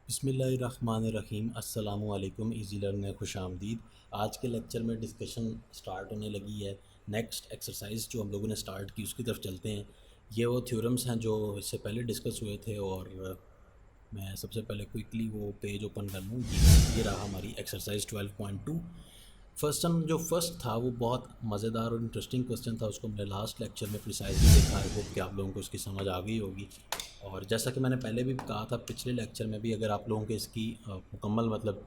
बिस्मिल्लाहिर्रहमानिर्रहीम अस्सलामुअलैकुम easy learn में खुश आमदीद। आज के लेक्चर में डिस्कशन स्टार्ट होने लगी है। नेक्स्ट एक्सरसाइज जो हम लोगों ने स्टार्ट की उसकी तरफ चलते हैं। ये वो थ्योरम्स हैं जो इससे पहले डिस्कस हुए थे और मैं सबसे पहले क्विकली वो पेज ओपन कर लूँ। ये रहा हमारी एक्सरसाइज 12.2। फर्स्ट था वो बहुत मज़ेदार और इंटरेस्टिंग क्वेश्चन था। उसको हमने लास्ट लेक्चर में प्रिसाइजली देखा। आई होप कि आप लोगों को इसकी समझ आ गई होगी। और जैसा कि मैंने पहले भी कहा था पिछले लेक्चर में भी, अगर आप लोगों के इसकी मुकम्मल मतलब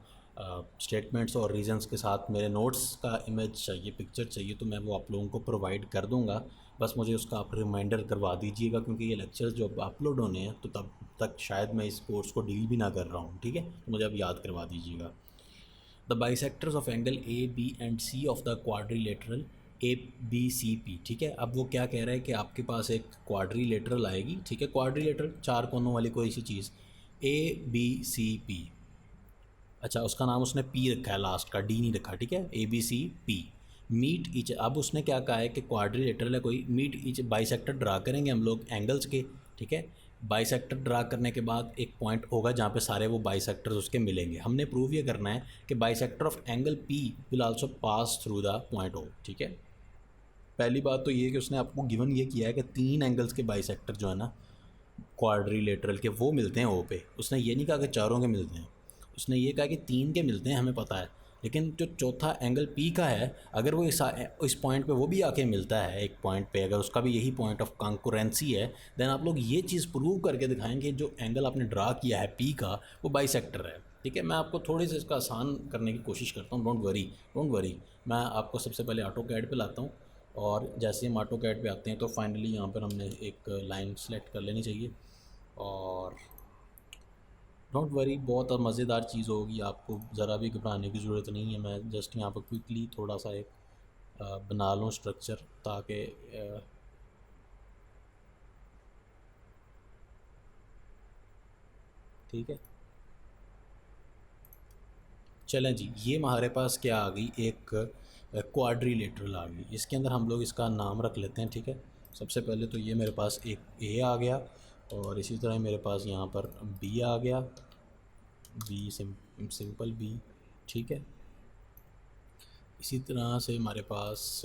स्टेटमेंट्स और रीजंस के साथ मेरे नोट्स का इमेज चाहिए, पिक्चर चाहिए, तो मैं वो आप लोगों को प्रोवाइड कर दूंगा। बस मुझे उसका आप रिमाइंडर करवा दीजिएगा, क्योंकि ये लेक्चर्स जो अपलोड होने हैं तो तब तक शायद मैं इस कोर्स को डील भी ना कर रहा हूँ। ठीक है, तो मुझे अब याद करवा दीजिएगा। The bisectors of angle A B and C of the quadrilateral A B C P. ठीक है, अब वो क्या कह रहा है कि आपके पास एक क्वाड्रिलेटरल आएगी। ठीक है, क्वाड्रिलेटरल चार कोनों वाली कोई सी चीज़, ए बी सी पी। अच्छा, उसका नाम उसने पी रखा है, लास्ट का डी नहीं रखा। ठीक है, A B C P meet each. अब उसने क्या कहा है कि क्वाड्रिलेटरल है कोई, मीट ईच बाइसेक्टर ड्रा करेंगे हम लोग एंगल्स के। ठीक है, बाइसेक्टर ड्रा करने के बाद एक पॉइंट होगा जहाँ पे सारे वो बाइसेक्टर्स उसके मिलेंगे। हमने प्रूव ये करना है कि bisector of angle P will also pass through the point O. ठीक है, पहली बात तो ये है कि उसने आपको गिवन ये किया है कि तीन एंगल्स के बाइसेक्टर जो है ना क्वाड्रिलेटरल के, वो मिलते हैं ओ पे। उसने ये नहीं कहा कि चारों के मिलते हैं, उसने ये कहा कि तीन के मिलते हैं, हमें पता है। लेकिन जो चौथा एंगल पी का है, अगर वो इस पॉइंट पे वो भी आके मिलता है एक पॉइंट पे, अगर उसका भी यही पॉइंट ऑफ कंकरेंसी है, देन आप लोग ये चीज़ प्रूव करके दिखाएंगे जो एंगल आपने ड्रा किया है पी का, वो बाइसेक्टर है। ठीक है, मैं आपको थोड़ी सी इसका आसान करने की कोशिश करता हूँ। Don't worry. मैं आपको सबसे पहले ऑटो कैड पर लाता हूँ, और जैसे हम ऑटो कैड पे आते हैं तो फाइनली यहाँ पर हमने एक लाइन सेलेक्ट कर लेनी चाहिए। और डोंट वरी, बहुत मज़ेदार चीज़ होगी, आपको ज़रा भी घबराने की ज़रूरत नहीं है। मैं जस्ट यहाँ पर क्विकली थोड़ा सा एक बना लूँ स्ट्रक्चर, ताकि ठीक है। चलें जी, ये हमारे पास क्या आ गई, एक क्वाड्रिलेटरल आ गई। इसके अंदर हम लोग इसका नाम रख लेते हैं। ठीक है, सबसे पहले तो ये मेरे पास एक ए आ गया, और इसी तरह मेरे पास यहाँ पर बी आ गया, बी सिंपल बी। ठीक है, इसी तरह से हमारे पास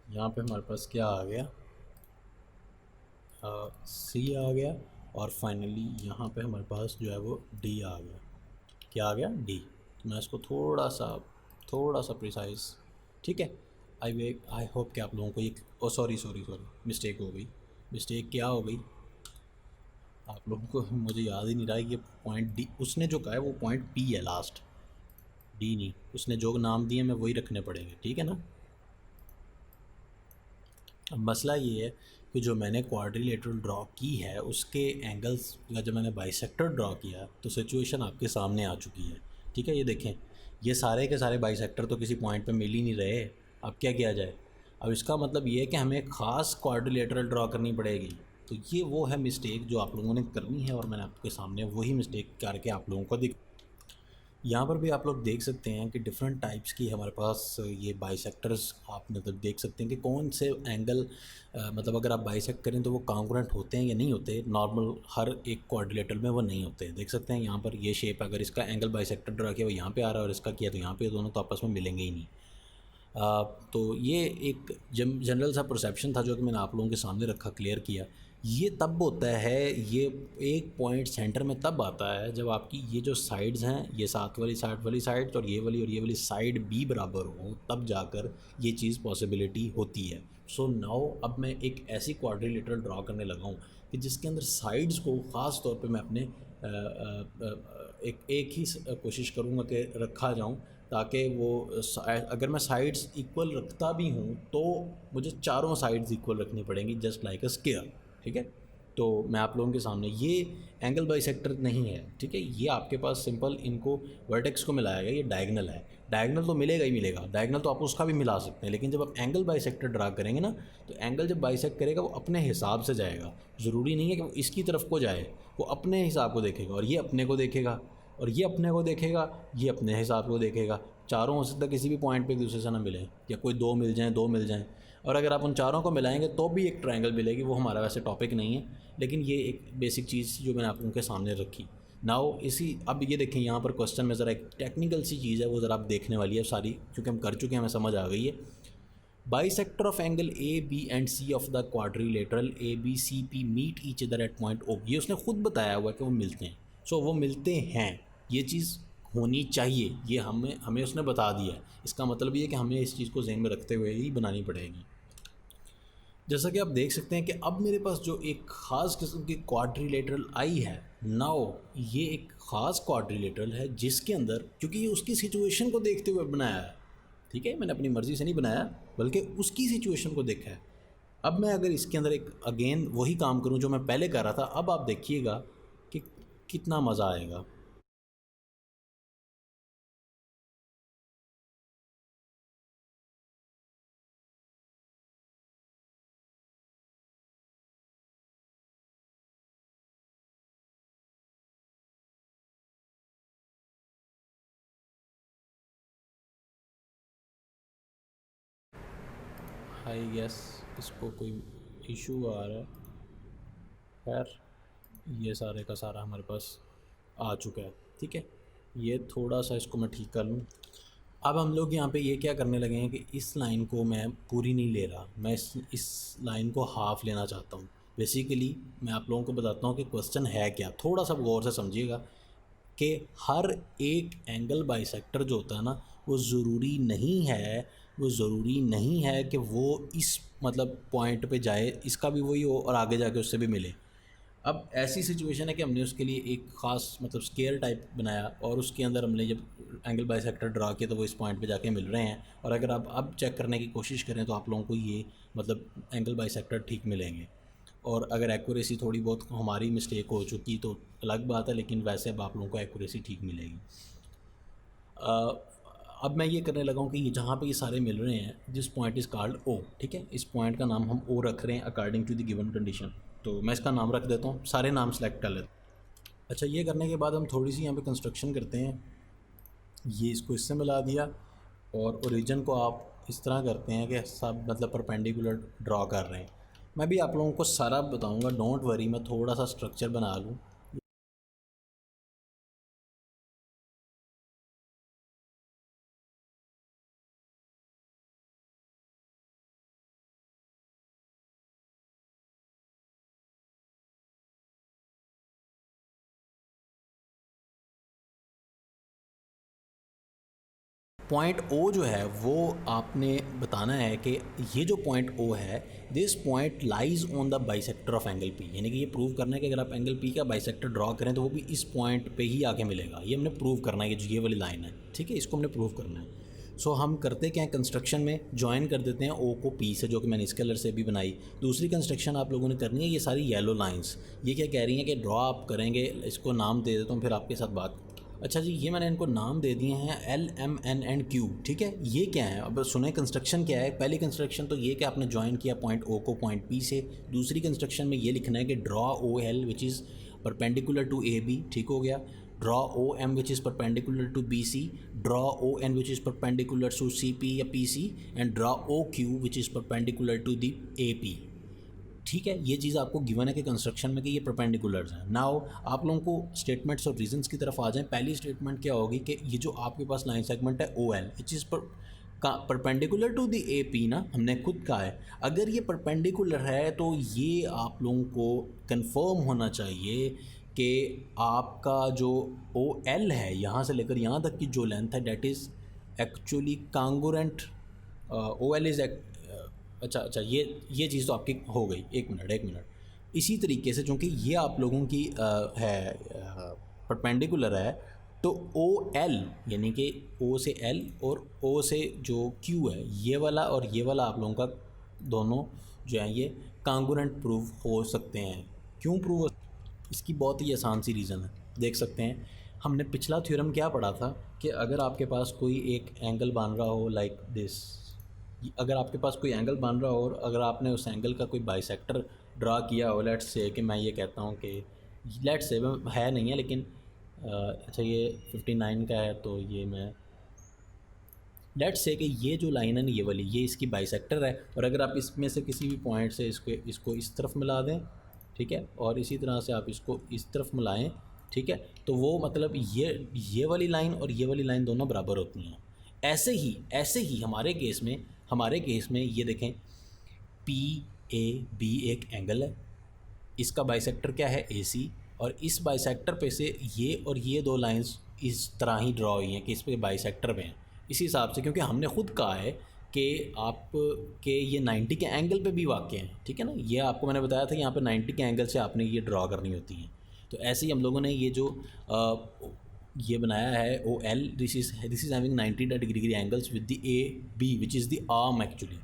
यहाँ पे हमारे पास क्या आ गया, सी आ गया, और फाइनली यहाँ पे हमारे पास जो है वो डी आ गया। क्या आ गया, डी। तो मैं इसको थोड़ा सा प्रिसाइज, ठीक है। आई होप कि आप लोगों को ये, ओ सॉरी मिस्टेक हो गई। मिस्टेक क्या हो गई आप लोगों को, मुझे याद ही नहीं रहा। ये पॉइंट डी उसने जो कहा है वो पॉइंट पी है लास्ट, डी नहीं। उसने जो नाम दिए मैं वही रखने पड़ेंगे, ठीक है ना। अब मसला ये है कि जो मैंने क्वाड्रिलेटरल ड्रॉ की है उसके एंगल्स का जब मैंने बाइसेक्टर ड्रॉ किया तो सिचुएशन आपके सामने आ चुकी है। ठीक है, ये देखें, ये सारे के सारे बाइसेक्टर तो किसी पॉइंट पे मिल ही नहीं रहे। अब क्या किया जाए, अब इसका मतलब ये है कि हमें ख़ास क्वाड्रिलेटरल ड्रॉ करनी पड़ेगी। तो ये वो है मिस्टेक जो आप लोगों ने करनी है, और मैंने आपके सामने वही मिस्टेक करके आप लोगों को यहाँ पर भी आप लोग देख सकते हैं कि डिफरेंट टाइप्स की हमारे पास ये बाइसेक्टर्स आप मतलब देख सकते हैं कि कौन से एंगल मतलब अगर आप बाइसेक्ट करें तो वो कॉन्ग्रुएंट होते हैं या नहीं होते। नॉर्मल हर एक क्वाड्रिलेटरल में वो नहीं होते। देख सकते हैं यहाँ पर ये शेप, अगर इसका एंगल बाइसेक्टर ड्रा किया वो यहाँ पे आ रहा है और इसका किया तो यहाँ पे, दोनों तो आपस में मिलेंगे ही नहीं। तो ये एक जनरल सा परसेप्शन था जो कि मैंने आप लोगों के सामने रखा, क्लियर किया। ये तब होता है, ये एक पॉइंट सेंटर में तब आता है जब आपकी ये जो साइड्स हैं, ये साथ वाली साइड और ये वाली साइड भी बराबर हो, तब जाकर ये चीज़ पॉसिबिलिटी होती है। सो नाउ अब मैं एक ऐसी क्वाड्रिलेटरल ड्रॉ करने लगा हूँ कि जिसके अंदर साइड्स को ख़ास तौर पे मैं अपने एक ही कोशिश करूँगा कि रखा जाऊँ, ताकि वो अगर मैं साइड्स इक्वल रखता भी हूँ तो मुझे चारों साइड्स इक्वल रखनी पड़ेंगी, जस्ट लाइक अ स्क्वायर। ठीक है, तो मैं आप लोगों के सामने, ये एंगल बाइसेक्टर नहीं है। ठीक है, ये आपके पास सिंपल इनको वर्टेक्स को मिलाया गया, ये डायगनल है। डायगनल तो मिलेगा ही मिलेगा, डायगनल तो आप उसका भी मिला सकते हैं, लेकिन जब आप एंगल बाइसेक्टर ड्रा करेंगे ना, तो एंगल जब बाइसेक्ट करेगा वो अपने हिसाब से जाएगा। ज़रूरी नहीं है कि वो इसकी तरफ को जाए, वो अपने हिसाब को देखेगा, और ये अपने को देखेगा, और ये अपने को देखेगा, ये अपने हिसाब को देखेगा। चारों हो सकता है किसी भी पॉइंट पे एक दूसरे से ना मिले, या कोई दो मिल जाएं, और अगर आप उन चारों को मिलाएंगे तो भी एक ट्रायंगल मिलेगी। वो हमारा वैसे टॉपिक नहीं है, लेकिन ये एक बेसिक चीज़ जो मैंने आप उनके सामने रखी। नाउ अब ये देखें यहाँ पर क्वेश्चन में ज़रा एक टेक्निकल सी चीज़ है, वो ज़रा आप देखने वाली है सारी, क्योंकि हम कर चुके हैं, हमें समझ आ गई है। Bisector of angle A B and C of the quadrilateral A B C P meet each other at point O, ये उसने खुद बताया हुआ है कि वो मिलते हैं। सो वो मिलते हैं, ये चीज़ होनी चाहिए, ये हमें उसने बता दिया है। इसका मतलब ये है कि हमें इस चीज़ को जहन में रखते हुए ही बनानी पड़ेगी। जैसा कि आप देख सकते हैं कि अब मेरे पास जो एक ख़ास किस्म की क्वाड्रिलेटरल आई है, नाउ ये एक ख़ास क्वाड्रिलेटरल है जिसके अंदर, क्योंकि ये उसकी सिचुएशन को देखते हुए बनाया है, ठीक है, मैंने अपनी मर्ज़ी से नहीं बनाया, बल्कि उसकी सिचुएशन को देखा है। अब मैं अगर इसके अंदर एक अगेन वही काम करूं जो मैं पहले कर रहा था, अब आप देखिएगा कि कितना मज़ा आएगा। आई गेस इसको कोई इशू आ रहा है। खैर, ये सारे का सारा हमारे पास आ चुका है, ठीक है। ये थोड़ा सा इसको मैं ठीक कर लूँ। अब हम लोग यहाँ पे ये क्या करने लगे हैं कि इस लाइन को मैं पूरी नहीं ले रहा, मैं इस लाइन को हाफ़ लेना चाहता हूँ। बेसिकली मैं आप लोगों को बताता हूँ कि क्वेश्चन है क्या, थोड़ा सा गौर से समझिएगा कि हर एक एंगल बाइसेक्टर जो होता है ना, वो ज़रूरी नहीं है कि वो इस मतलब पॉइंट पे जाए, इसका भी वही हो और आगे जाके उससे भी मिले। अब ऐसी सिचुएशन है कि हमने उसके लिए एक ख़ास मतलब स्केयर टाइप बनाया, और उसके अंदर हमने जब एंगल बाइसेक्टर ड्रा किया तो वो इस पॉइंट पे जाके मिल रहे हैं। और अगर आप अब चेक करने की कोशिश करें तो आप लोगों को ये मतलब एंगल बाइसेक्टर ठीक मिलेंगे। और अगर एक्यूरेसी थोड़ी बहुत हमारी मिस्टेक हो चुकी तो अलग बात है, लेकिन वैसे अब आप लोगों को एक्यूरेसी ठीक मिलेगी। अब मैं ये करने लगा हूँ कि ये जहाँ पे ये सारे मिल रहे हैं, दिस पॉइंट इज़ कॉल्ड ओ, ठीक है। इस पॉइंट का नाम हम ओ रख रहे हैं according to the given condition. तो मैं इसका नाम रख देता हूँ, सारे नाम सेलेक्ट कर लेते हैं। अच्छा, ये करने के बाद हम थोड़ी सी यहाँ पे कंस्ट्रक्शन करते हैं। ये इसको इससे मिला दिया, और ओरिजिन को आप इस तरह करते हैं कि सब मतलब परपेंडिकुलर ड्रॉ कर रहे हैं। मैं भी आप लोगों को सारा बताऊँगा, डोंट वरी, मैं थोड़ा सा स्ट्रक्चर बना लूँ। पॉइंट ओ जो है वो आपने बताना है कि ये जो पॉइंट ओ है, this point lies on the bisector of angle P, यानी कि ये प्रूव करना है कि अगर आप एंगल पी का बाइसेक्टर ड्रॉ करें तो वो भी इस पॉइंट पे ही आके मिलेगा। ये हमने प्रूव करना है, ये वाली लाइन है, ठीक है, इसको हमने प्रूव करना है। सो हम करते क्या है, कंस्ट्रक्शन में ज्वाइन कर देते हैं ओ को पी से, जो कि मैंने इस कलर से भी बनाई। दूसरी कंस्ट्रक्शन आप लोगों ने करनी है, ये सारी येलो लाइंस ये क्या कह रही हैं कि ड्रॉ आप करेंगे, इसको नाम दे देता हूँ फिर आपके साथ बात। अच्छा जी, ये मैंने इनको नाम दे दिए हैं L M N and Q, ठीक है। ये क्या है, अब सुने कंस्ट्रक्शन क्या है। पहली कंस्ट्रक्शन तो ये कि आपने ज्वाइन किया पॉइंट ओ को पॉइंट पी से। दूसरी कंस्ट्रक्शन में ये लिखना है कि draw O L which is perpendicular to A B, ठीक हो गया। Draw O M which is perpendicular to B C, draw O N which is perpendicular to C P या P C, and draw O Q which is perpendicular to the A P, ठीक है। ये चीज़ आपको given है कि construction में कि ये परपेंडिकुलर्स हैं। नाउ आप लोगों को स्टेटमेंट्स और रीजंस की तरफ आ जाएं। पहली स्टेटमेंट क्या होगी कि ये जो आपके पास लाइन सेगमेंट है O L, it is perpendicular to the A P ना, हमने खुद कहा है। अगर ये परपेंडिकुलर है तो ये आप लोगों को कंफर्म होना चाहिए कि आपका जो ओ एल है यहाँ से लेकर यहाँ तक की जो लेंथ है that is actually congruent. O L is अच्छा, ये चीज़ तो आपकी हो गई। एक मिनट। इसी तरीके से चूँकि ये आप लोगों की है परपेंडिकुलर है, तो ओ एल यानी कि ओ से एल और ओ से जो क्यू है, ये वाला और ये वाला आप लोगों का दोनों जो है ये कांगोरेंट प्रूव हो सकते हैं। क्यों प्रूव हो, इसकी बहुत ही आसान सी रीज़न है, देख सकते हैं। हमने पिछला थ्योरम क्या पढ़ा था कि अगर आपके पास कोई एक एंगल बन रहा हो लाइक दिस, अगर आपके पास कोई एंगल बन रहा हो और अगर आपने उस एंगल का कोई बाइसेक्टर ड्रा किया हो, लेट्स से कि मैं ये कहता हूँ कि लेट्स से है नहीं है लेकिन अच्छा ये 59 का है, तो ये मैं लेट्स से कि ये जो लाइन है ना ये वाली, ये इसकी बाइसेक्टर है, और अगर आप इसमें से किसी भी पॉइंट से इसको इस तरफ मिला दें, ठीक है, और इसी तरह से आप इसको इस तरफ मिलाएं, ठीक है, तो वो मतलब ये वाली लाइन और ये वाली लाइन दोनों बराबर होती हैं। ऐसे ही हमारे केस में ये देखें, पी ए बी एक एंगल है, इसका बाइसेक्टर क्या है ए सी, और इस बाइसेक्टर पे से ये और ये दो लाइंस इस तरह ही ड्रॉ हुई हैं कि इस पे बाइसेक्टर में हैं। इसी हिसाब से, क्योंकि हमने खुद कहा है कि आप के ये 90 के एंगल पे भी वाक़ हैं, ठीक है ना, ये आपको मैंने बताया था यहाँ पे 90 के एंगल से आपने ये ड्रॉ करनी होती हैं। तो ऐसे ही हम लोगों ने ये जो ये बनाया है O L, this is having 90 degree angles with the A B which is the arm actually,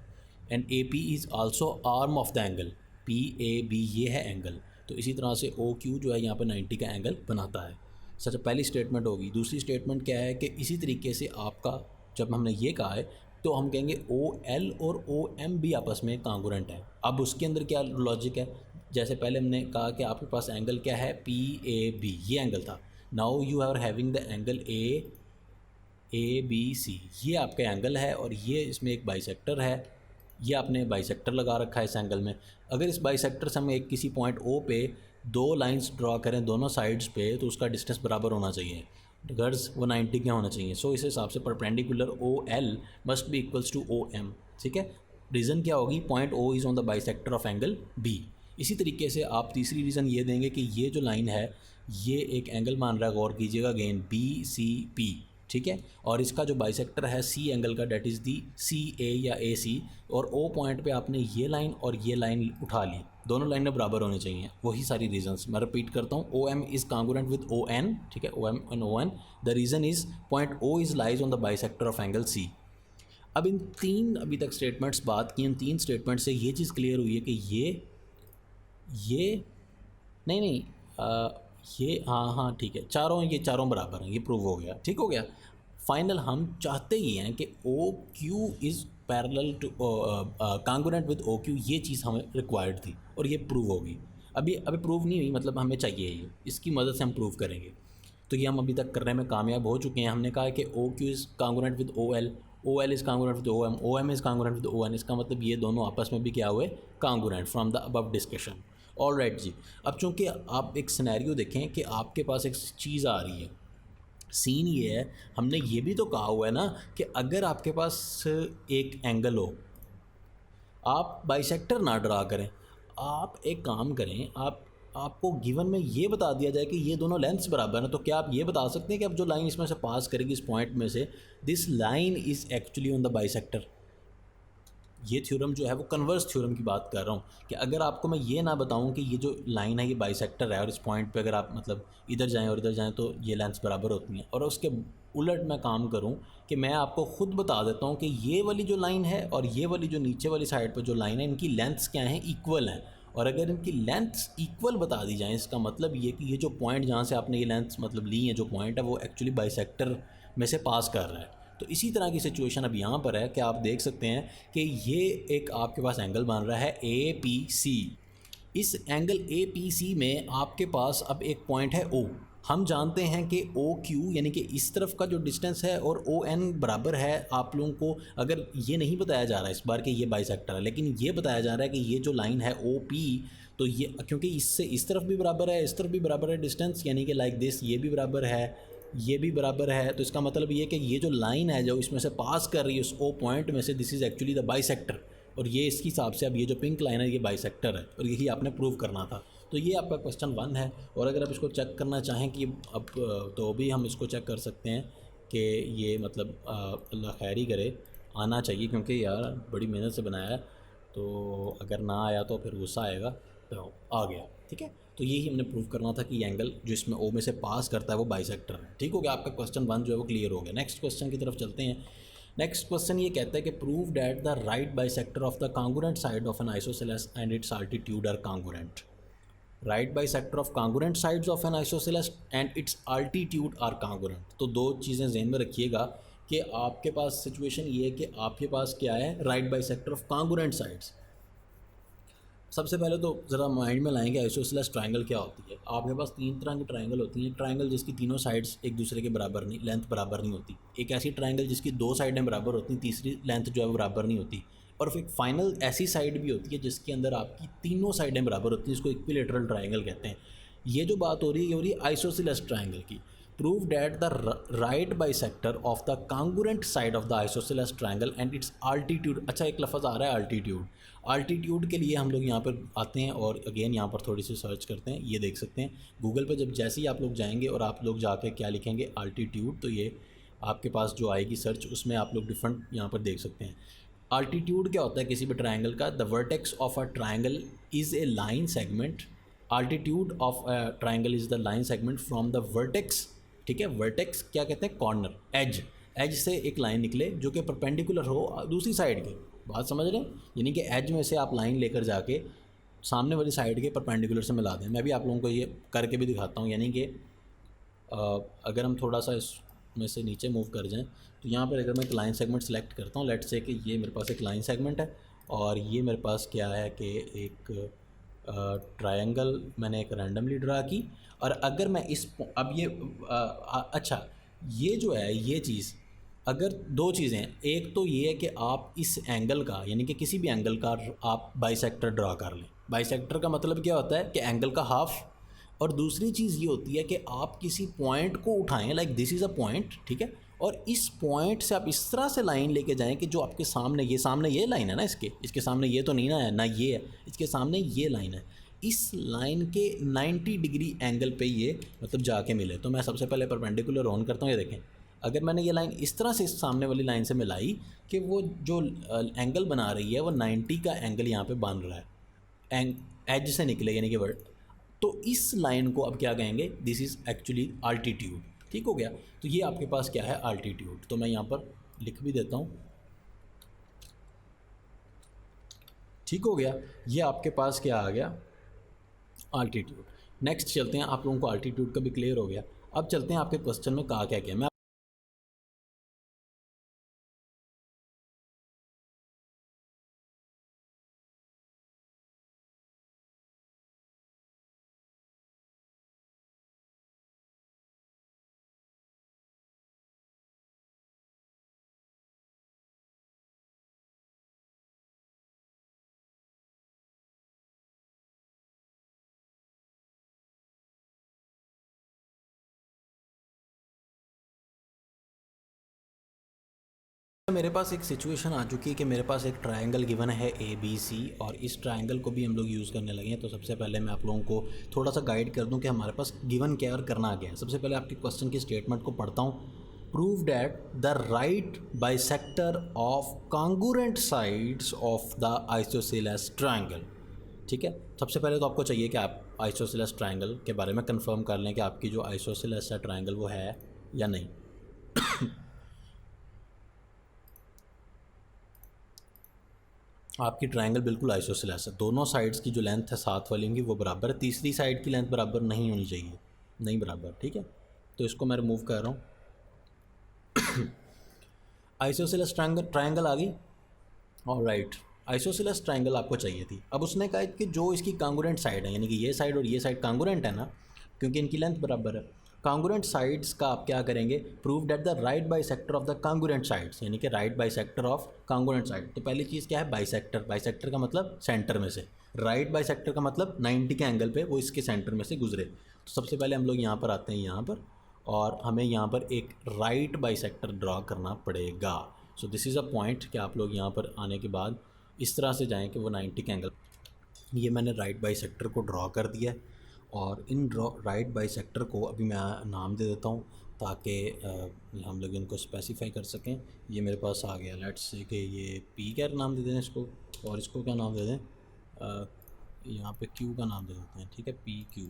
and A P is also arm of the angle, P A B ये है एंगल। तो इसी तरह से ओ क्यू जो है यहाँ पे 90 का एंगल बनाता है। सच पहली स्टेटमेंट होगी। दूसरी स्टेटमेंट क्या है कि इसी तरीके से आपका जब हमने ये कहा है तो हम कहेंगे ओ एल और ओ एम भी आपस में कांगुरेंट है। अब उसके अंदर क्या लॉजिक है, जैसे पहले हमने कहा कि आपके पास एंगल क्या है पी ए बी, ये एंगल था। Now you are having the angle A B C, ये आपका एंगल है और ये इसमें एक बाइसेक्टर है, ये आपने बाइसेक्टर लगा रखा है इस एंगल में। अगर इस बाइसेक्टर से हम एक किसी पॉइंट ओ पे दो लाइंस ड्रॉ करें दोनों साइड्स पे, तो उसका डिस्टेंस बराबर होना चाहिए, गर्ज वो 90 के होना चाहिए। सो इस हिसाब से perpendicular O L must be equals to O M, ठीक है। रीज़न क्या होगी, point O is on the bisector of angle B. इसी तरीके से आप तीसरी रीज़न ये देंगे कि ये जो लाइन है ये एक एंगल मान रहा है, गौर कीजिएगा अगेन, बी सी पी, ठीक है, और इसका जो बाइसेक्टर है सी एंगल का, डेट इज़ दी सी ए या ए सी, और ओ पॉइंट पे आपने ये लाइन और ये लाइन उठा ली, दोनों लाइनें बराबर होनी चाहिए। वही सारी रीजंस मैं रिपीट करता हूँ, O M is congruent with O N, ठीक है, O M and O N. The reason is point O is lies on the bisector of angle C. अब इन तीन अभी तक स्टेटमेंट्स बात की, इन तीन स्टेटमेंट से ये चीज़ क्लियर हुई है कि ये नहीं ये हाँ ठीक है, ये चारों बराबर हैं, ये प्रूव हो गया, ठीक हो गया। फाइनल हम चाहते ही हैं कि O Q is parallel to congruent with O Q, ये चीज़ हमें रिक्वायर्ड थी और ये प्रूव होगी। अभी प्रूव नहीं हुई, मतलब हमें चाहिए ये, इसकी मदद से हम प्रूव करेंगे। तो ये हम अभी तक करने में कामयाब हो चुके हैं। हमने कहा कि O Q is congruent with O L is congruent with O M is congruent with O N. इसका मतलब ये दोनों आपस में भी क्या हुए, congruent from the above discussion. All right जी। अब चूँकि आप एक सिनेरियो देखें कि आपके पास एक चीज़ आ रही है, सीन ये है, हमने ये भी तो कहा हुआ है ना कि अगर आपके पास एक एंगल हो, आप बाइसेक्टर ना ड्रा करें, आप एक काम करें, आपको गिवन में ये बता दिया जाए कि ये दोनों लेंथ्स बराबर हैं, तो क्या आप ये बता सकते हैं कि अब जो लाइन इसमें से पास करेगी इस पॉइंट में से, this line is actually on the bisector. ये थ्योरम जो है वो कन्वर्स थ्योरम की बात कर रहा हूँ कि अगर आपको मैं ये ना बताऊँ कि ये जो लाइन है ये बाइसेक्टर है और इस पॉइंट पे अगर आप मतलब इधर जाएं और इधर जाएं तो ये लेंथ्स बराबर होती हैं, और उसके उलट मैं काम करूँ कि मैं आपको ख़ुद बता देता हूँ कि ये वाली जो लाइन है और ये वाली जो नीचे वाली साइड पर जो लाइन है, इनकी लेंथ्स क्या हैं, इक्वल हैं। और अगर इनकी लेंथ्स इक्वल बता दी जाएँ, इसका मतलब ये कि ये जो पॉइंट जहाँ से आपने ये लेंथ्स मतलब ली हैं, जो पॉइंट है वो एक्चुअली बाइसेक्टर में से पास कर रहा है। तो इसी तरह की सिचुएशन अब यहाँ पर है कि आप देख सकते हैं कि ये एक आपके पास एंगल बन रहा है ए पी सी। इस एंगल ए पी सी में आपके पास अब एक पॉइंट है ओ। हम जानते हैं कि ओ क्यू यानी कि इस तरफ का जो डिस्टेंस है और ओ एन बराबर है, आप लोगों को अगर ये नहीं बताया जा रहा है इस बार कि ये बाइसेक्टर है, लेकिन ये बताया जा रहा है कि ये जो लाइन है ओ पी, तो ये क्योंकि इससे इस तरफ भी बराबर है, इस तरफ भी बराबर है डिस्टेंस, यानी कि लाइक दिस, ये भी बराबर है, ये भी बराबर है, तो इसका मतलब ये कि ये जो लाइन है जो इसमें से पास कर रही है उस ओ पॉइंट में से, this is actually the bisector. और ये इसके हिसाब से अब ये जो पिंक लाइन है ये बाइसेक्टर है और यही आपने प्रूव करना था। तो ये आपका क्वेश्चन 1 है। और अगर आप इसको चेक करना चाहें कि अब तो भी हम इसको चेक कर सकते हैं कि ये मतलब अल्लाह खैर ही करे, आना चाहिए, क्योंकि यार बड़ी मेहनत से बनाया है, तो अगर ना आया तो फिर गुस्सा आएगा। तो आ गया, ठीक है। तो यही हमने प्रूव करना था कि एंगल जो इसमें ओ में से पास करता है वो बाइसेक्टर है। ठीक हो गया, आपका क्वेश्चन 1 जो है वो क्लियर हो गया। नेक्स्ट क्वेश्चन की तरफ चलते हैं। नेक्स्ट क्वेश्चन ये कहता है कि prove that the right bisector of the congruent side of an isosceles and its altitude are congruent. Right bisector of congruent sides of an isosceles and its altitude are congruent. तो दो चीज़ें ज़हन में रखिएगा कि आपके पास सिचुएशन ये है कि आपके पास क्या है, right bisector of congruent sides. सबसे पहले तो ज़रा माइंड में लाएंगे आइसोसेलेस ट्रायंगल क्या होती है। आपके पास तीन तरह की ट्रायंगल होती हैं। ट्रायंगल जिसकी तीनों साइड्स एक दूसरे के बराबर नहीं, लेंथ बराबर नहीं होती। एक ऐसी ट्रायंगल जिसकी दो साइडें बराबर होती हैं, तीसरी लेंथ जो है वो बराबर नहीं होती। और फिर फाइनल ऐसी साइड भी होती है जिसके अंदर आपकी तीनों साइडें बराबर होती हैं, जिसको इक्विलेटरल ट्रायंगल कहते हैं। ये जो बात हो रही है ये हो रही है आइसोसेलेस ट्रायंगल की। Prove that the right bisector of the congruent side of the isosceles triangle and its altitude. अच्छा, एक लफ्ज़ आ रहा है आल्टीट्यूड। आल्टीट्यूड के लिए हम लोग यहाँ पर आते हैं और अगेन यहाँ पर थोड़ी सी सर्च करते हैं। ये देख सकते हैं गूगल पे जब जैसे ही आप लोग जाएंगे और आप लोग जाके क्या लिखेंगे आल्टीट्यूड, तो ये आपके पास जो आएगी सर्च, उसमें आप लोग डिफरेंट यहाँ पर देख सकते हैं। आल्टीट्यूड क्या होता है किसी भी ट्राइंगल का? The vertex of a triangle is a line segment. Altitude of a triangle is the line segment from the vertex. ठीक है, वर्टेक्स क्या कहते हैं? Corner, as. एज से एक लाइन निकले जो कि परपेंडिकुलर हो दूसरी साइड के। बात समझ रहे हैं? यानी कि एज में से आप लाइन लेकर जाके सामने वाली साइड के परपेंडिकुलर से मिला दें। मैं भी आप लोगों को ये करके भी दिखाता हूँ। यानी कि अगर हम थोड़ा सा इसमें से नीचे मूव कर जाएं तो यहाँ पर अगर मैं एक लाइन सेगमेंट सेलेक्ट करता हूँ, लेट्स से कि ये मेरे पास एक लाइन सेगमेंट है और ये मेरे पास क्या है कि एक ट्रायंगल मैंने एक रैंडमली ड्रा की। और अगर मैं इस अब ये अच्छा, ये जो है ये चीज़, अगर दो चीज़ें हैं, एक तो ये है कि आप इस एंगल का यानी कि किसी भी एंगल का आप बाइसेक्टर ड्रा कर लें। बाइसेक्टर का मतलब क्या होता है कि एंगल का हाफ। और दूसरी चीज़ ये होती है कि आप किसी पॉइंट को उठाएं, like this is a point, ठीक है, और इस पॉइंट से आप इस तरह से लाइन लेके जाएं कि जो आपके सामने ये लाइन है ना, इसके सामने ये तो नहीं ना है, ना ये है, इसके सामने ये लाइन है, इस लाइन के 90 डिग्री एंगल पे ये मतलब जाके मिले। तो मैं सबसे पहले परपेंडिकुलर ऑन करता हूँ। ये देखें, अगर मैंने ये लाइन इस तरह से इस सामने वाली लाइन से मिलाई कि वो जो एंगल बना रही है वो 90 का एंगल यहाँ पे बन रहा है, एज से निकले यानी कि वर्ड, तो इस लाइन को अब क्या कहेंगे? This is actually altitude. ठीक हो गया? तो ये आपके पास क्या है? आल्टीट्यूड। तो मैं यहाँ पर लिख भी देता हूँ। ठीक हो गया? ये आपके पास क्या आ गया? आल्टीट्यूड। नेक्स्ट चलते हैं, आप लोगों को आल्टीट्यूड का भी क्लियर हो गया। अब चलते हैं आपके क्वेश्चन में कहा क्या गया। मैं मेरे पास एक सिचुएशन आ चुकी है कि मेरे पास एक ट्रायंगल गिवन है ए बी सी, और इस ट्रायंगल को भी हम लोग यूज़ करने लगे हैं। तो सबसे पहले मैं आप लोगों को थोड़ा सा गाइड कर दूं कि हमारे पास गिवन क्या और करना क्या है। सबसे पहले आपके क्वेश्चन की स्टेटमेंट को पढ़ता हूँ। Prove that the right bisector of congruent sides of the isosceles triangle. ठीक है, सबसे पहले तो आपको चाहिए कि आप आइसोसेलेस ट्रायंगल के बारे में कंफर्म कर लें कि आपकी जो आइसोसेलेस है ट्रायंगल वो है या नहीं। आपकी ट्रायंगल बिल्कुल आइसोसेलेस है, दोनों साइड्स की जो लेंथ है साथ वाली होंगी वो बराबर है, तीसरी साइड की लेंथ बराबर नहीं होनी चाहिए, नहीं बराबर। ठीक है, तो इसको मैं रिमूव कर रहा हूँ। आइसोसेलेस ट्रायंगल आ गई। ऑलराइट, आइसोसेलेस ट्रायंगल आपको चाहिए थी। अब उसने कहा कि जो इसकी कांगुरेंट साइड है, यानी कि ये साइड और ये साइड कांगुरेंट है ना, क्योंकि इनकी लेंथ बराबर है। कांगुरेंट साइड्स का आप क्या करेंगे? Prove that the right bisector of the congruent sides, यानी कि right bisector of congruent side. तो पहली चीज़ क्या है? बाइसेक्टर। बाइसेक्टर का मतलब सेंटर में से, राइट बाइसेक्टर का मतलब 90 के एंगल पे वो इसके सेंटर में से गुजरे। तो सबसे पहले हम लोग यहाँ पर आते हैं, यहाँ पर, और हमें यहाँ पर एक राइट बाइसेक्टर ड्रॉ करना पड़ेगा। So this is a point कि आप लोग यहाँ पर आने के बाद इस तरह से जाएं कि वो 90 के एंगल। ये मैंने राइट बाइसेक्टर को ड्रॉ कर दिया है, और इन राइट बाइसेक्टर को अभी मैं नाम दे देता हूँ ताकि हम लोग इनको स्पेसिफाई कर सकें। ये मेरे पास आ गया, लेट्स से कि ये पी क्या नाम दे दें इसको, और इसको क्या नाम दे दें? यहाँ पे क्यू का नाम दे देते हैं। ठीक है, पी क्यू।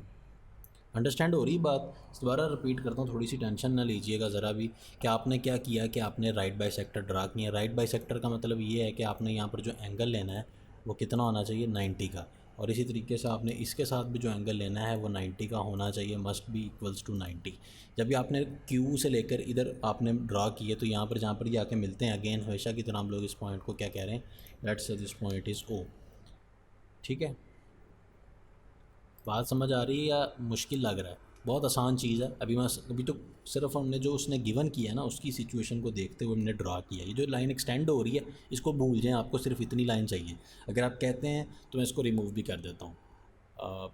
अंडरस्टैंड हो रही बात? दोबारा रिपीट करता हूँ, थोड़ी सी टेंशन ना लीजिएगा ज़रा भी। कि आपने क्या किया कि आपने राइट बाइसेक्टर ड्रा किया। राइट बाइसेक्टर का मतलब ये है कि आपने यहाँ पर जो एंगल लेना है वो कितना होना चाहिए? 90 का। और इसी तरीके से आपने इसके साथ भी जो एंगल लेना है वो 90 का होना चाहिए, मस्ट बी इक्वल्स टू 90। जब भी आपने क्यू से लेकर इधर आपने ड्रा किए तो यहाँ पर जहाँ पर ये आके मिलते हैं, अगेन हमेशा की तरह हम लोग इस पॉइंट को क्या कह रहे हैं? Let's say this point is ओ। ठीक है, बात समझ आ रही है या मुश्किल लग रहा है? बहुत आसान चीज़ है। अभी तो सिर्फ हमने जो उसने गिवन किया है ना, उसकी सिचुएशन को देखते हुए हमने ड्रा किया। ये जो लाइन एक्सटेंड हो रही है इसको भूल जाएं, आपको सिर्फ इतनी लाइन चाहिए। अगर आप कहते हैं तो मैं इसको रिमूव भी कर देता हूँ।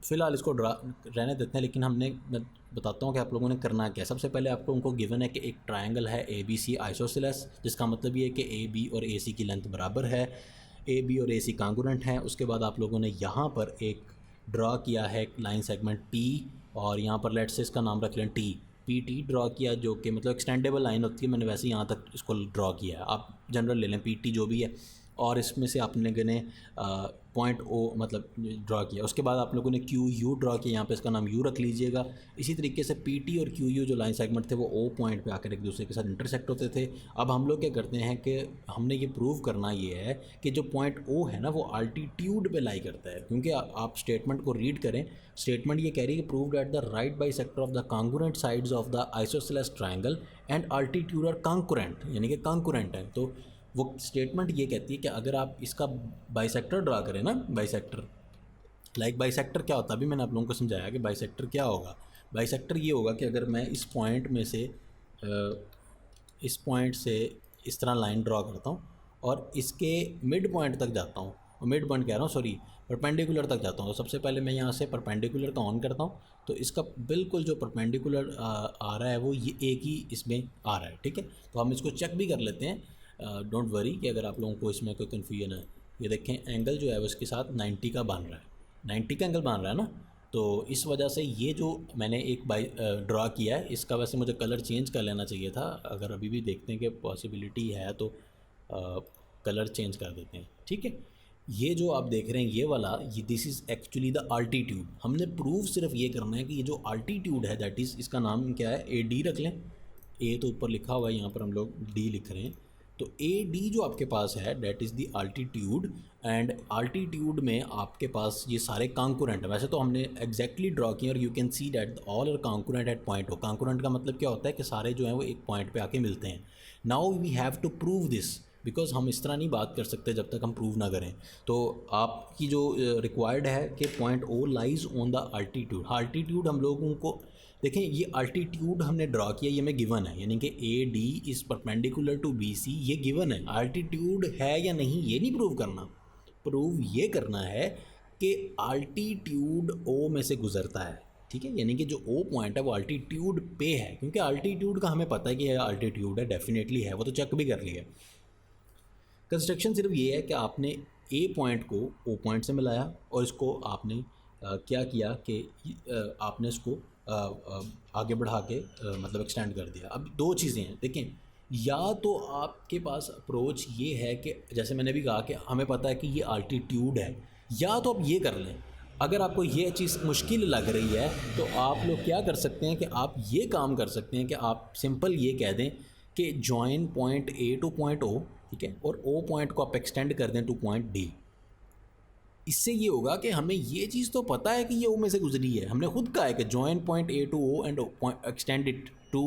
फ़िलहाल इसको ड्रा रहने देते हैं, लेकिन मैं बताता हूँ कि आप लोगों ने करना क्या है। सबसे पहले आप लोगों को गिवन है कि एक ट्रायंगल है ए बी सी आइसोसेलेस, जिसका मतलब ये है कि ए बी और ए सी की लेंथ बराबर है, ए बी और ए सी कांगुरेंट हैं। उसके बाद आप लोगों ने यहाँ पर एक ड्रा किया है लाइन सेगमेंट टी, और यहाँ पर लेट्स से इसका नाम रख लें टी, पी टी ड्रा किया, जो कि मतलब एक्सटेंडेबल लाइन होती है। मैंने वैसे यहाँ तक इसको ड्रा किया है, आप जनरल ले लें पी टी जो भी है। और इसमें से आपने गने पॉइंट ओ मतलब ड्रा किया। उसके बाद आप लोगों ने क्यू यू ड्रा किया, यहाँ पे इसका नाम यू रख लीजिएगा। इसी तरीके से पी टी और क्यू यू जो लाइन सेगमेंट थे वो ओ पॉइंट पे आकर एक दूसरे के साथ इंटरसेक्ट होते थे। अब हम लोग क्या करते हैं कि हमने ये प्रूव करना ये है कि जो पॉइंट ओ है ना वो अल्टीट्यूड पे लाई करता है, क्योंकि आप स्टेटमेंट को रीड करें। स्टेटमेंट ये कह रही है कि prove that the right bisector of the congruent sides of the isosceles triangle and altitude are concurrent, यानी कि कांकुरेंट है। तो वो स्टेटमेंट ये कहती है कि अगर आप इसका बाइसेक्टर ड्रा करें ना, बाइसेक्टर बाइसेक्टर क्या होता है, अभी मैंने आप लोगों को समझाया कि बाइसेक्टर क्या होगा। बाइसेक्टर ये होगा कि अगर मैं इस पॉइंट में से इस पॉइंट से इस तरह लाइन ड्रा करता हूँ और इसके मिड पॉइंट तक जाता हूँ, और मिड पॉइंट कह रहा हूँ सॉरी, परपेंडिकुलर तक जाता हूँ। तो सबसे पहले मैं यहाँ से परपेंडिकुलर का ऑन करता हूँ, तो इसका बिल्कुल जो परपेंडिकुलर आ रहा है वो ये एक ही इसमें आ रहा है, ठीक है। तो हम इसको चेक भी कर लेते हैं, डोंट वरी कि अगर आप लोगों को इसमें कोई कन्फ्यूजन है। ये देखें एंगल जो है वो इसके साथ 90 का बन रहा है, 90 का एंगल बन रहा है ना। तो इस वजह से ये जो मैंने एक ड्रा किया है, इसका वैसे मुझे कलर चेंज कर लेना चाहिए था। अगर अभी भी देखते हैं कि पॉसिबिलिटी है तो कलर चेंज कर देते हैं, ठीक है। ये जो आप देख रहे हैं ये वाला, ये this is actually the altitude. हमने प्रूव सिर्फ ये करना है कि ये जो अल्टीट्यूड है दैट इज़, इसका नाम क्या है, ए डी रख लें। ए तो ऊपर लिखा हुआ है, यहाँ पर हम लोग डी लिख रहे हैं। तो ए डी जो आपके पास है that is the altitude, and altitude में आपके पास ये सारे कांकुरेंट है। वैसे तो हमने एग्जैक्टली ड्रा किया, और you can see that all are concurrent at point O. Concurrent का मतलब क्या होता है कि सारे जो हैं वो एक पॉइंट पे आके मिलते हैं। Now we have to prove this, because हम इस तरह नहीं बात कर सकते जब तक हम प्रूव ना करें। तो आपकी जो रिक्वायर्ड है कि point O lies on the altitude. Altitude हम लोगों को देखें, ये अल्टीट्यूड हमने ड्रा किया, ये में गिवन है, यानी कि A D is perpendicular to B C, ये गिवन है। अल्टीट्यूड है या नहीं ये नहीं प्रूव करना, प्रूव ये करना है कि अल्टीट्यूड ओ में से गुजरता है, ठीक है। यानी कि जो ओ पॉइंट है वो अल्टीट्यूड पे है, क्योंकि अल्टीट्यूड का हमें पता है कि यह अल्टीट्यूड है, डेफिनेटली है, वो तो चेक भी कर लिया। कंस्ट्रक्शन सिर्फ ये है कि आपने ए पॉइंट को ओ पॉइंट से मिलाया, और इसको आपने क्या किया कि आपने इसको आगे बढ़ा के मतलब एक्सटेंड कर दिया। अब दो चीज़ें हैं, देखें, या तो आपके पास अप्रोच ये है कि जैसे मैंने भी कहा कि हमें पता है कि ये अल्टीट्यूड है, या तो आप ये कर लें। अगर आपको ये चीज़ मुश्किल लग रही है तो आप लोग क्या कर सकते हैं कि आप ये काम कर सकते हैं कि आप सिंपल ये कह दें कि join point A to point O, ठीक है, और ओ पॉइंट को आप एक्सटेंड कर दें टू पॉइंट डी। इससे ये होगा कि हमें ये चीज़ तो पता है कि ये ओ में से गुजरी है, हमने खुद कहा है कि join point A to O and extend it to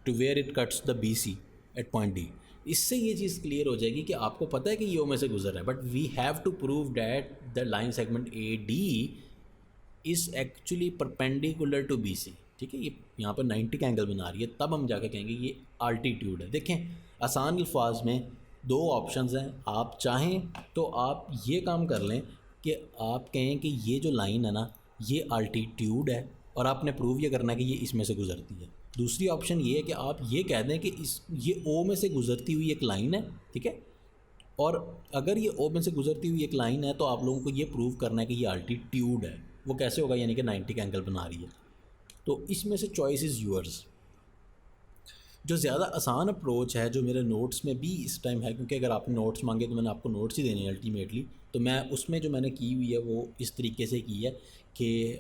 where it cuts the B C at point D. इससे ये चीज़ क्लियर हो जाएगी कि आपको पता है कि ये ओ में से गुजर रहा है, but we have to prove that the line segment A D is actually perpendicular to B C, ठीक है। ये यहाँ पर 90 का एंगल बना रही है, तब हम जाकर कहेंगे ये अल्टीट्यूड है। देखें, आसान अल्फाज में दो ऑप्शंस हैं, आप चाहें तो आप ये काम कर लें कि आप कहें कि ये जो लाइन है ना ये अल्टीट्यूड है, और आपने प्रूव ये करना है कि ये इसमें से गुजरती है। दूसरी ऑप्शन ये है कि आप ये कह दें कि ये ओ में से गुजरती हुई एक लाइन है, ठीक है, और अगर ये ओ में से गुजरती हुई एक लाइन है तो आप लोगों को ये प्रूव करना है कि ये अल्टीट्यूड है। वो कैसे होगा, यानी कि 90 का एंगल बना रही है। तो इसमें से चॉइस इज़ यूअर्स। जो ज़्यादा आसान अप्रोच है, जो मेरे नोट्स में भी इस टाइम है, क्योंकि अगर आपने नोट्स मांगे तो मैंने आपको नोट्स ही देने हैं अल्टीमेटली, तो मैं उसमें जो मैंने की हुई है वो इस तरीके से की है कि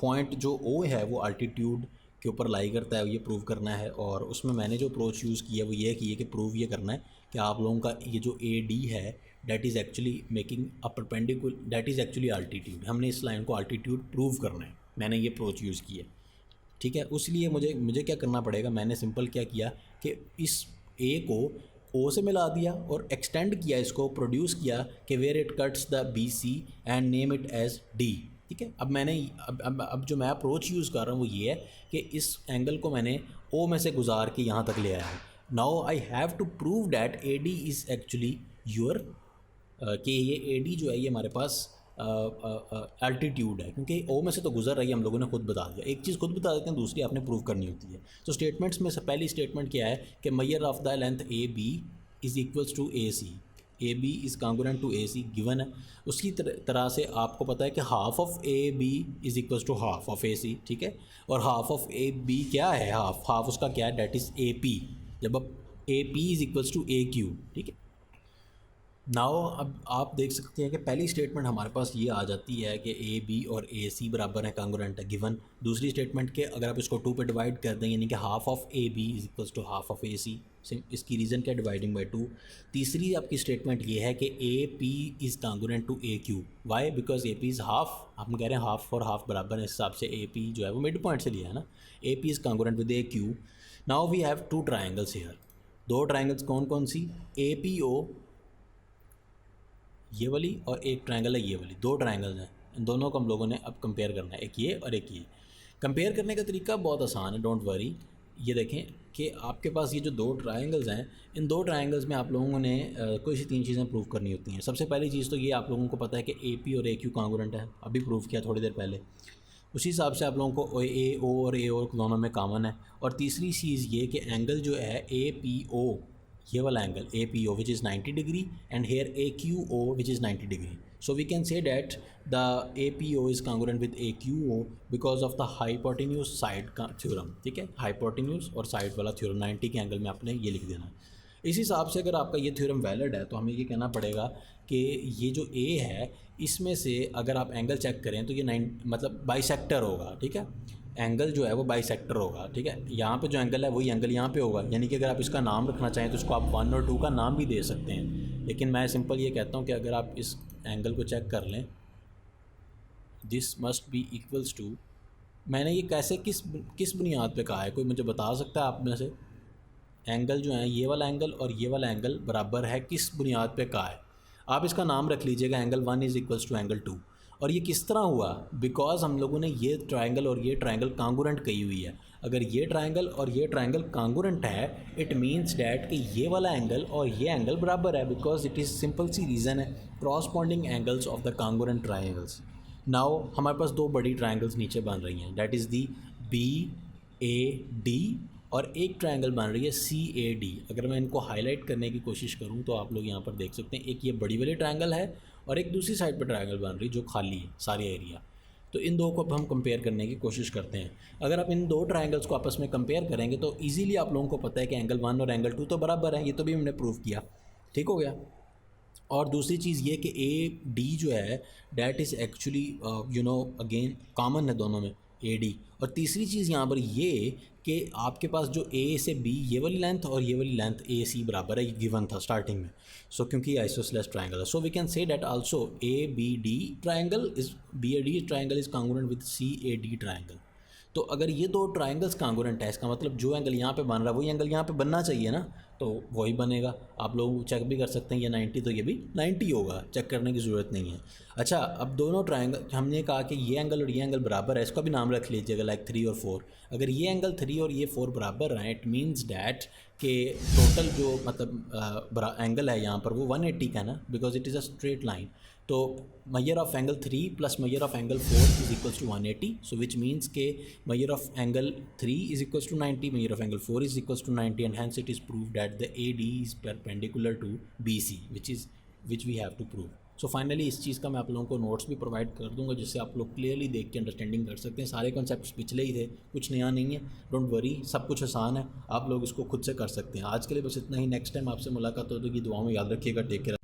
पॉइंट जो ओ है वो अल्टीट्यूड के ऊपर लाई करता है, ये प्रूव करना है। और उसमें मैंने जो अप्रोच यूज़ किया है वो ये की है कि प्रूव ये करना है कि आप लोगों का ये जो ए डी है that is actually making a perpendicular, that is actually altitude. हमने इस लाइन को अल्टीट्यूड प्रूव करना है, मैंने ये अप्रोच यूज़ की है, ठीक है। उसलिए मुझे क्या करना पड़ेगा, मैंने सिंपल क्या किया कि इस ए को ओ से मिला दिया और एक्सटेंड किया इसको, प्रोड्यूस किया कि where it cuts the B C and name it as D. ठीक है, अब मैंने अब जो मैं अप्रोच यूज़ कर रहा हूँ वो ये है कि इस एंगल को मैंने ओ में से गुजार के यहाँ तक ले आया हूँ। Now I have to prove that A D is actually your, कि ये ए डी जो है ये हमारे पास एल्टीट्यूड है, क्योंकि ओ में से तो गुजर रही है, हम लोगों ने खुद बता दिया। एक चीज़ खुद बता देते हैं, दूसरी आपने प्रूव करनी होती है। तो स्टेटमेंट्स में से पहली स्टेटमेंट क्या है कि measure of the length A B is equals to A C, A B is congruent to A C given है। उसकी तरह से आपको पता है कि half of A B is equals to half of A C. ठीक है, और हाफ ऑफ ए बी क्या है, हाफ उसका क्या है, डेट इज़ ए पी, जब अब A P is equals to A Q. ठीक है, नाउ अब आप देख सकते हैं कि पहली स्टेटमेंट हमारे पास ये आ जाती है कि ए बी और ए सी बराबर है, कांग्रुएंट है, गिवन। दूसरी स्टेटमेंट के अगर आप इसको 2 पे डिवाइड कर दें, यानी कि half of A B is equals to half of A C, इसकी रीज़न क्या है, डिवाइडिंग बाई 2। तीसरी आपकी स्टेटमेंट ये है कि A P is congruent to A Q. Why? Because A P is half, हम कह रहे हैं हाफ और हाफ बराबर है, इस हिसाब से ए पी जो है वो मिड पॉइंट से लिया है ना। A P is congruent with A Q. Now we have 2 triangles here. 2 triangles कौन कौन सी, ए पी ओ ये वाली और एक ट्रायंगल है ये वाली, 2 ट्रायंगल्स हैं। इन दोनों को हम लोगों ने अब कंपेयर करना है, एक ये और एक ये। कंपेयर करने का तरीका बहुत आसान है, डोंट वरी। ये देखें कि आपके पास ये जो 2 ट्रायंगल्स हैं, इन 2 ट्रायंगल्स में आप लोगों ने कोई सी 3 चीज़ें प्रूव करनी होती हैं। सबसे पहली चीज़ तो ये आप लोगों को पता है कि ए पी और ए क्यू कांग्रुएंट है, अभी प्रूव किया थोड़ी देर पहले। उसी हिसाब से आप लोगों को ए ओ और ए ओ दोनों में कॉमन है। और तीसरी चीज़ ये कि एंगल जो है ए पी ओ, ये वाला angle A P O which is 90 degree and here A Q O which is 90 degree. So we can say that the A P O is congruent with A Q O because of the hypotenuse side का theorem. ठीक है, hypotenuse और side वाला theorem 90 के angle में आपने ये लिख देना। इस हिसाब से अगर आपका ये थ्योरम वैलिड है तो हमें ये कहना पड़ेगा कि ये जो ए है इसमें से अगर आप एंगल चेक करें तो ये 9 मतलब बाइसेक्टर होगा। ठीक है, एंगल जो है वो बाइसेक्टर होगा। ठीक है, यहाँ पे जो एंगल है वही एंगल यहाँ पे होगा, यानी कि अगर आप इसका नाम रखना चाहें तो इसको आप 1 और 2 का नाम भी दे सकते हैं। लेकिन मैं सिंपल ये कहता हूँ कि अगर आप इस एंगल को चेक कर लें, this must be equals to, मैंने ये कैसे किस बुनियाद पे कहा है, कोई मुझे बता सकता है आप में से? एंगल जो है ये वाला एंगल और ये वाला एंगल बराबर है, किस बुनियाद पे कहा है? आप इसका नाम रख लीजिएगा, angle 1 is equals to angle 2। और ये किस तरह हुआ? बिकॉज हम लोगों ने ये ट्रायंगल और ये ट्रायंगल कांग्रुएंट कही हुई है। अगर ये ट्रायंगल और ये ट्रायंगल कांग्रुएंट है, इट मीन्स डैट कि ये वाला एंगल और ये एंगल बराबर है, बिकॉज इट इज़ सिंपल सी रीज़न है, corresponding angles of the congruent triangles. Now हमारे पास 2 बड़ी ट्रायंगल्स नीचे बन रही हैं, that is the B A D, और एक ट्रायंगल बन रही है सी ए डी। अगर मैं इनको हाईलाइट करने की कोशिश करूं तो आप लोग यहाँ पर देख सकते हैं, एक ये बड़ी वाली ट्रायंगल है और एक दूसरी साइड पर ट्रायंगल बन रही है जो खाली है सारी एरिया। तो इन दो को अब हम कंपेयर करने की कोशिश करते हैं। अगर आप इन 2 ट्रायंगल्स को आपस में कंपेयर करेंगे तो इजीली आप लोगों को पता है कि एंगल 1 और एंगल 2 तो बराबर है, ये तो भी हमने प्रूव किया। ठीक हो गया। और दूसरी चीज़ ये कि ए डी जो है that is actually again common है दोनों में, ए डी। और तीसरी चीज़ यहाँ पर ये कि आपके पास जो ए से बी ये वाली लेंथ और ये वाली लेंथ ए सी बराबर है, ये गिवन था स्टार्टिंग में। सो क्योंकि आइसोसेलेस ट्रायंगल है, so we can say that also A B D triangle is B A D triangle is congruent with C A D triangle. तो अगर ये 2 ट्रायंगल्स कांग्रुएंट है, इसका मतलब जो एंगल यहाँ पे बन रहा है वही एंगल यहाँ पे बनना चाहिए ना, तो वही बनेगा। आप लोग चेक भी कर सकते हैं, ये 90 तो ये भी 90 होगा, चेक करने की ज़रूरत नहीं है। अच्छा, अब दोनों ट्रायंगल हमने कहा कि ये एंगल और ये एंगल बराबर है, इसका भी नाम रख लीजिएगा लाइक 3 और 4। अगर ये एंगल 3 और ये 4 बराबर हैं, इट मीन्स डैट कि टोटल जो मतलब एंगल है यहाँ पर वो 180 का है ना, because it is a straight line. तो major of angle 3 plus major of angle 4 is equals to 180। So which means के major of angle 3 is equals to 90, major of angle 4 is equals to 90 and hence it is prove that the A D is perpendicular to B C which we have to prove. So finally इस चीज़ का मैं आप लोगों को notes भी provide कर दूंगा, जिससे आप लोग क्लियरली देख के अंडरस्टैंडिंग कर सकते हैं। सारे कॉन्सेप्ट्स पिछले ही थे, कुछ नया नहीं है, डोंट वरी, सब कुछ आसान है, आप लोग इसको खुद से कर सकते हैं। आज के लिए बस इतना ही, नेक्स्ट टाइम आपसे मुलाकात हो तो ये दुआओं में याद रखिएगा। Take care.